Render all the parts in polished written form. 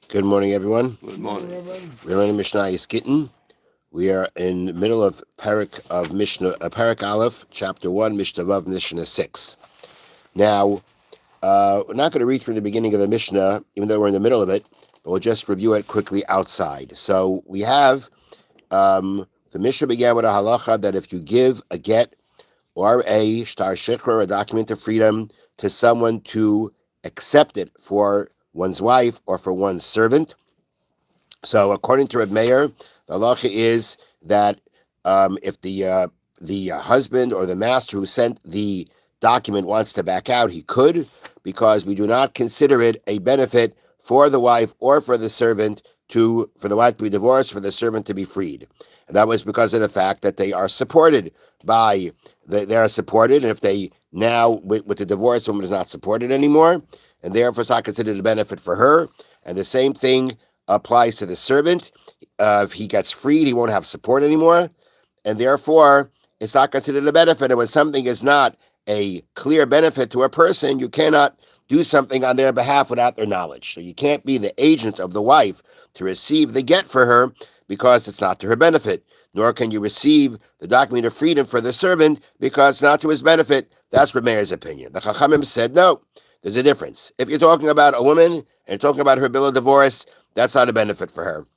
Good morning, everyone. Good morning. We're learning Mishnah Gittin. We are in the middle of Parak Aleph, chapter 1, Mishnah Vav, Mishnah 6. Now, we're not going to read through the beginning of the Mishnah, even though we're in the middle of it, but we'll just review it quickly outside. So we have, the Mishnah began with a halacha that if you give a get or a shtar shikra, a document of freedom, to someone to accept it for one's wife or for one's servant. So according to Reb Meir, the halacha is that if the husband or the master who sent the document wants to back out, he could, because we do not consider it a benefit for the wife or for the servant for the wife to be divorced, for the servant to be freed. And that was because of the fact that they are supported they are supported, and if they now, with the divorce, woman is not supported anymore, and therefore it's not considered a benefit for her. And the same thing applies to the servant. If he gets freed, he won't have support anymore, and therefore it's not considered a benefit. And when something is not a clear benefit to a person, you cannot do something on their behalf without their knowledge. So you can't be the agent of the wife to receive the get for her because it's not to her benefit, nor can you receive the document of freedom for the servant because it's not to his benefit. That's Reb Meir's opinion. The Chachamim said, no, there's a difference. If you're talking about a woman and you're talking about her bill of divorce, that's not a benefit for her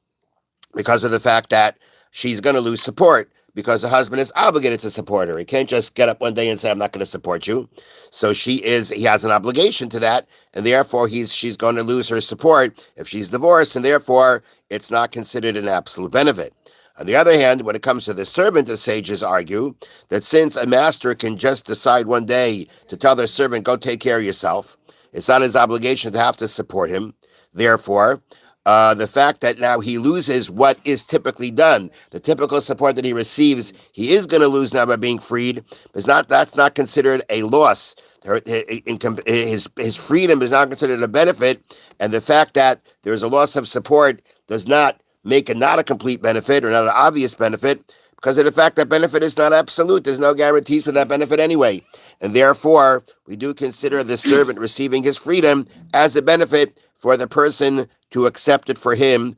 because of the fact that she's going to lose support because the husband is obligated to support her. He can't just get up one day and say, I'm not going to support you. So he has an obligation to that, and therefore she's going to lose her support if she's divorced, and therefore it's not considered an absolute benefit. On the other hand, when it comes to the servant, the sages argue that since a master can just decide one day to tell their servant, go take care of yourself, it's not his obligation to have to support him. Therefore, the fact that now he loses what is typically done, the typical support that he receives, he is going to lose now by being freed. That's not considered a loss. His freedom is not considered a benefit, and the fact that there is a loss of support does not make it not a complete benefit or not an obvious benefit, because of the fact that benefit is not absolute. There's no guarantees for that benefit anyway. And therefore, we do consider the servant receiving his freedom as a benefit for the person to accept it for him,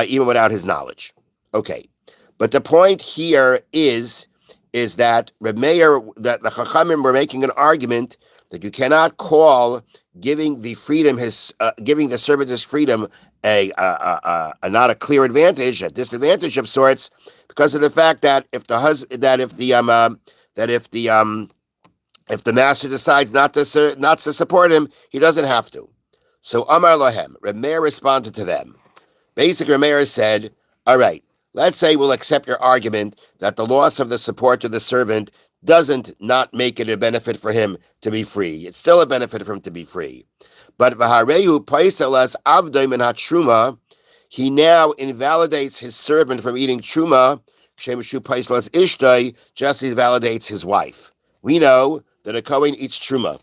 even without his knowledge. Okay. But the point here is that Reb Meir, that the Chachamim were making an argument that you cannot call giving the servant his freedom a not a clear advantage, a disadvantage of sorts, because of the fact that if the master decides not to support him, he doesn't have to. So Amar Lohem, Reb Meir responded to them. Basically, Reb Meir said, all right, let's say we'll accept your argument that the loss of the support to the servant doesn't not make it a benefit for him to be free. It's still a benefit for him to be free. But v'harehu paiselas avdoi min hatruma, he now invalidates his servant from eating truma, shemishu paiselas ishtoi, just invalidates his wife. We know that a Kohen eats truma.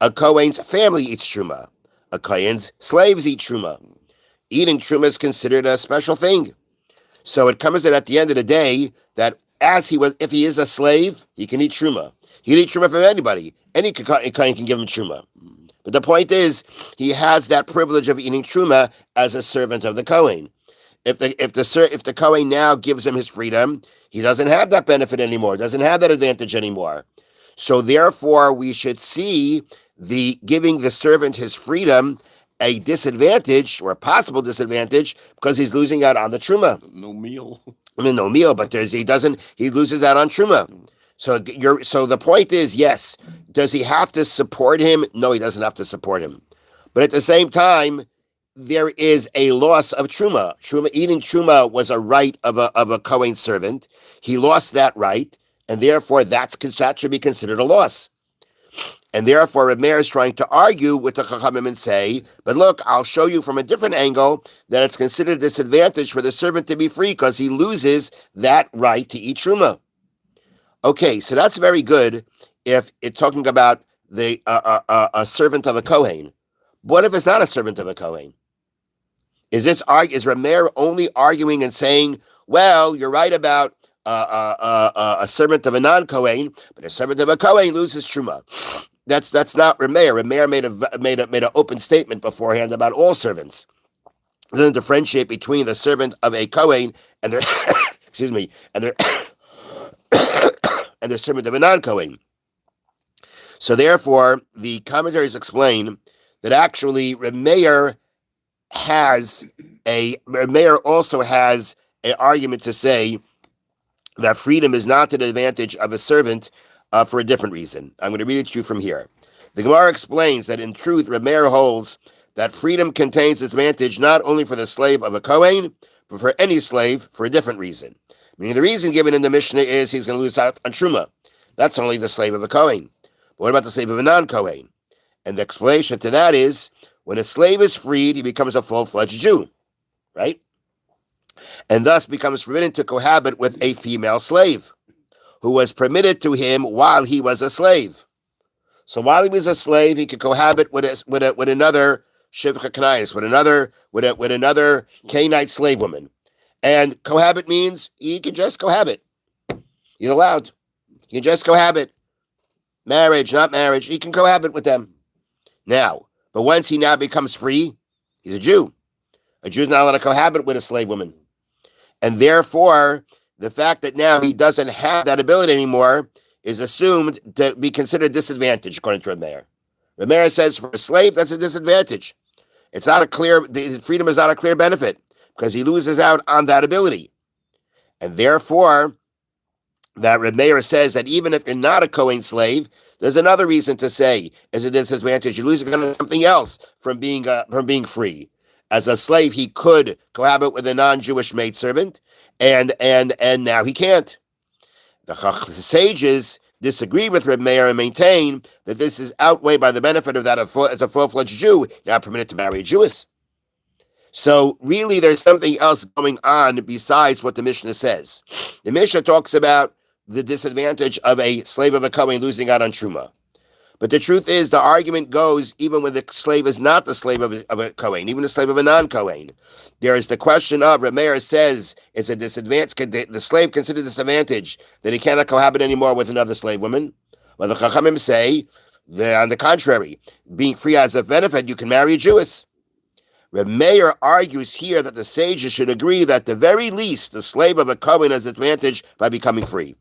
A Kohen's family eats truma. A Kohen's slaves eat truma. Eating truma is considered a special thing. So it comes that at the end of the day, that if he is a slave, he can eat truma. He can eat truma from anybody. Any Kohen can give him truma. But the point is, he has that privilege of eating truma as a servant of the Kohen. If the Kohen now gives him his freedom, he doesn't have that benefit anymore. Doesn't have that advantage anymore. So therefore, we should see the giving the servant his freedom a disadvantage or a possible disadvantage because he's losing out on the truma. No meal. I mean, no meal, but he loses out on truma. So the point is, yes, does he have to support him? No, he doesn't have to support him. But at the same time, there is a loss of truma. Eating truma was a right of a Kohen servant. He lost that right, and therefore that should be considered a loss. And therefore, Reb Meir is trying to argue with the Chachamim and say, but look, I'll show you from a different angle that it's considered a disadvantage for the servant to be free because he loses that right to eat truma. Okay, so that's very good if it's talking about a servant of a Kohen. What if it's not a servant of a Kohen? Is Reb Meir only arguing and saying, well, you're right about a servant of a non-Kohen, but a servant of a Kohen loses truma? That's not Reb Meir. Reb Meir made an open statement beforehand about all servants. doesn't differentiate between the servant of a Kohen and their excuse me, and their and their servant of a non-Kohen. So therefore, the commentaries explain that actually Reb Meir also has an argument to say that freedom is not to the advantage of a servant for a different reason. I'm going to read it to you from here. The Gemara explains that in truth, Reb Meir holds that freedom contains advantage not only for the slave of a Kohen, but for any slave for a different reason. Meaning the reason given in the Mishnah is he's going to lose out on Truma. That's only the slave of a Kohen. But what about the slave of a non-Kohen? And the explanation to that is, when a slave is freed, he becomes a full-fledged Jew, right? And thus becomes forbidden to cohabit with a female slave, who was permitted to him while he was a slave. So while he was a slave, he could cohabit with another Shivcha Kanais, with another Canaanite slave woman. And cohabit means he can just cohabit. He's allowed. He can just cohabit. Marriage, not marriage. He can cohabit with them. Now, but once he now becomes free, he's a Jew. A Jew is not allowed to cohabit with a slave woman. And therefore, the fact that now he doesn't have that ability anymore is assumed to be considered a disadvantage, according to Reb Meir. Reb Meir says for a slave, that's a disadvantage. The freedom is not a clear benefit because he loses out on that ability. And therefore, that Reb Meir says that even if you're not a Kohen slave, there's another reason to say is a disadvantage. You're losing on something else from being free. As a slave, he could cohabit with a non-Jewish maidservant, and now he can't. The sages disagree with Reb Meir and maintain that this is outweighed by the benefit of that as a full-fledged Jew, now permitted to marry a Jewess. So really, there's something else going on besides what the Mishnah says. The Mishnah talks about the disadvantage of a slave of a Kohen losing out on Truma. But the truth is, the argument goes even when the slave is not the slave of a Kohen, even the slave of a non-Kohen. There is the question of, Reb Meir says, it's a disadvantage, the slave considered disadvantage that he cannot cohabit anymore with another slave woman. Well, the Chachamim say, on the contrary, being free as a benefit, you can marry a Jewess. Reb Meir argues here that the sages should agree that at the very least, the slave of a Kohen has advantage by becoming free.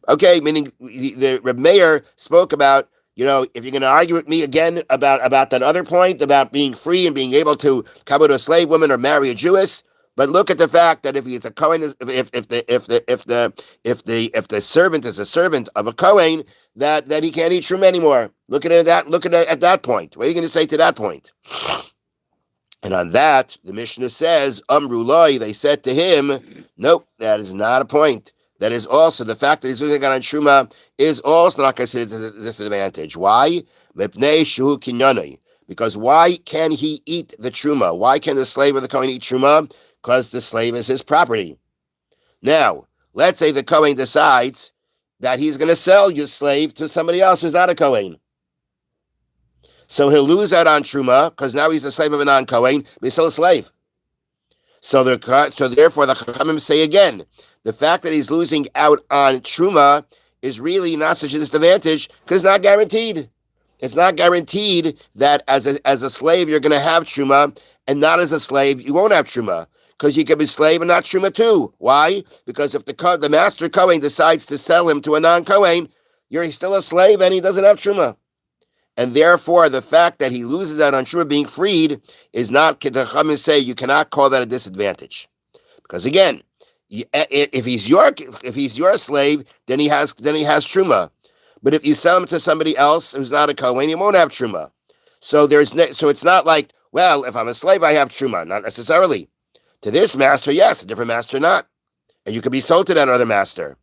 Okay, meaning the Reb Meir spoke about, if you're going to argue with me again about that other point about being free and being able to come with a slave woman or marry a Jewess, but look at the fact that if he's a Kohen, if the servant is a servant of a Kohen, that he can't eat shroom anymore. Look at it at that point. What are you going to say to that point? And on that, the Mishnah says, Amru Loi, they said to him, nope, that is not a point. That is also, the fact that he's losing out on Truma is also not considered a disadvantage. Why? Because why can he eat the Truma? Why can the slave of the Kohen eat Truma? Because the slave is his property. Now, let's say the Kohen decides that he's going to sell your slave to somebody else who's not a Kohen. So he'll lose out on Truma because now he's a slave of a non-Kohen, but he's still a slave. So therefore, the Chachamim say again, the fact that he's losing out on Truma is really not such a disadvantage because it's not guaranteed. It's not guaranteed that as a slave you're going to have Truma, and not as a slave you won't have Truma, because you can be slave and not Truma too. Why? Because if the master Kohen decides to sell him to a non-Kohen, he's still a slave and he doesn't have Truma. And therefore, the fact that he loses out on Truma being freed is not, the Chachamim say, you cannot call that a disadvantage. Because again, if he's your slave, then he has Truma. But if you sell him to somebody else who's not a Kohen, he won't have Truma. So it's not like, well, if I'm a slave, I have Truma. Not necessarily. To this master, yes. A different master, not. And you could be sold to that other master.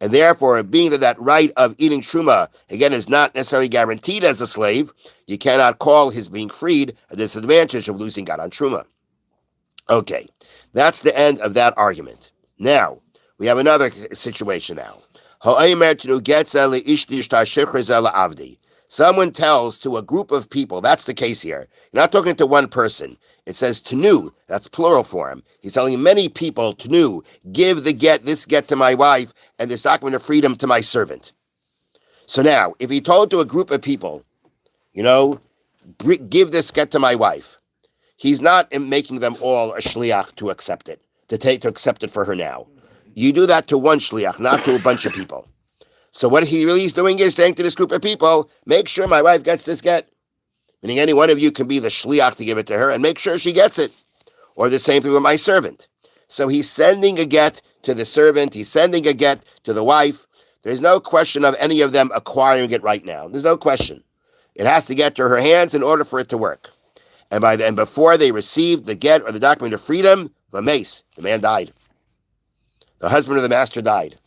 And therefore, being that right of eating Truma, again, is not necessarily guaranteed as a slave, you cannot call his being freed a disadvantage of losing out on Truma. Okay, that's the end of that argument. Now, we have another situation now. Someone tells to a group of people, that's the case here. You're not talking to one person. It says Tenu, that's plural form. He's telling many people, Tenu, give this get to my wife and this document of freedom to my servant. So now, if he told to a group of people, give this get to my wife, he's not making them all a shliach to accept it, to accept it for her now. You do that to one shliach, not to a bunch of people. So what he really is doing is saying to this group of people, make sure my wife gets this get. Meaning any one of you can be the shliach to give it to her and make sure she gets it. Or the same thing with my servant. So he's sending a get to the servant. He's sending a get to the wife. There's no question of any of them acquiring it right now. There's no question. It has to get to her hands in order for it to work. And before they received the get or the document of freedom, the mace, the man died. The husband of the master died.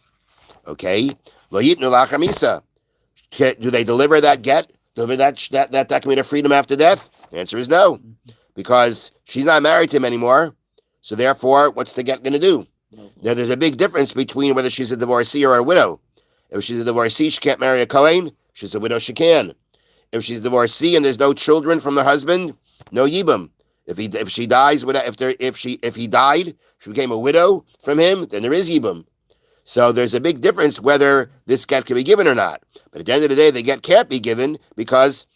Okay? Lo yitnu lachar misa. Do they deliver that get? Deliver that document of freedom after death? The answer is no. Because she's not married to him anymore. So therefore, what's the get going to do? Now, there's a big difference between whether she's a divorcee or a widow. If she's a divorcee, she can't marry a Kohen. If she's a widow, she can. If she's a divorcee and there's no children from the husband, no yibum. If she dies, if he died, she became a widow from him, then there is yibum. So there's a big difference whether this get can be given or not. But at the end of the day, the get can't be given because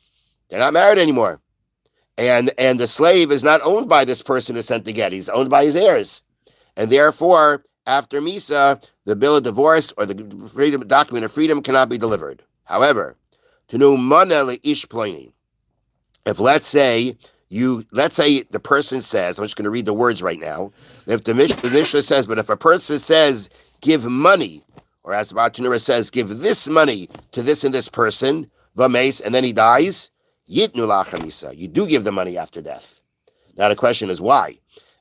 they're not married anymore. And the slave is not owned by this person who sent the get. He's owned by his heirs. And therefore, after Misa, the bill of divorce or the document of freedom cannot be delivered. However, Tenu mana leish ploni. If let's say the person says, I'm just going to read the words right now. If the Mishnah says, but if a person says, give money, or as the Bartanura says, give this money to this and this person, v'meis, and then he dies, yitnu lachar misa. You do give the money after death. Now the question is why?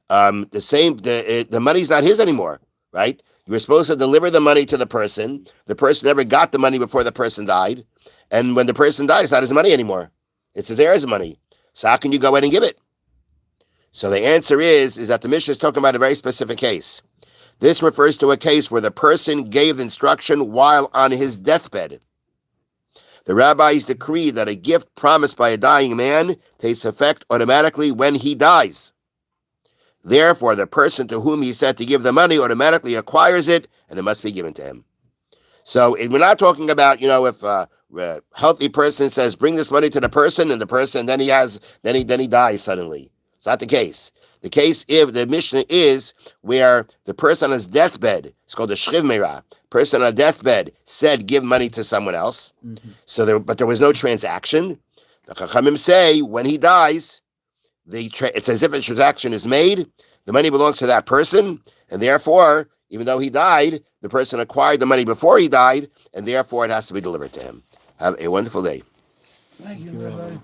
The money's not his anymore, right? You were supposed to deliver the money to the person. The person never got the money before the person died. And when the person died, it's not his money anymore. It's his heirs' money. So how can you go ahead and give it? So the answer is that the Mishnah is talking about a very specific case. This refers to a case where the person gave instruction while on his deathbed. The rabbis decree that a gift promised by a dying man takes effect automatically when he dies. Therefore, the person to whom he said to give the money automatically acquires it, and it must be given to him. So we're not talking about, if a healthy person says, bring this money to the person, and the person, then he dies suddenly. It's not the case. The case, if the Mishnah is where the person on his deathbed, it's called a shchiv meirah, person on a deathbed said, give money to someone else. Mm-hmm. But there was no transaction. The Chachamim say, when he dies, it's as if a transaction is made, the money belongs to that person, and therefore, even though he died, the person acquired the money before he died, and therefore it has to be delivered to him. Have a wonderful day. Thank you, Rabbi.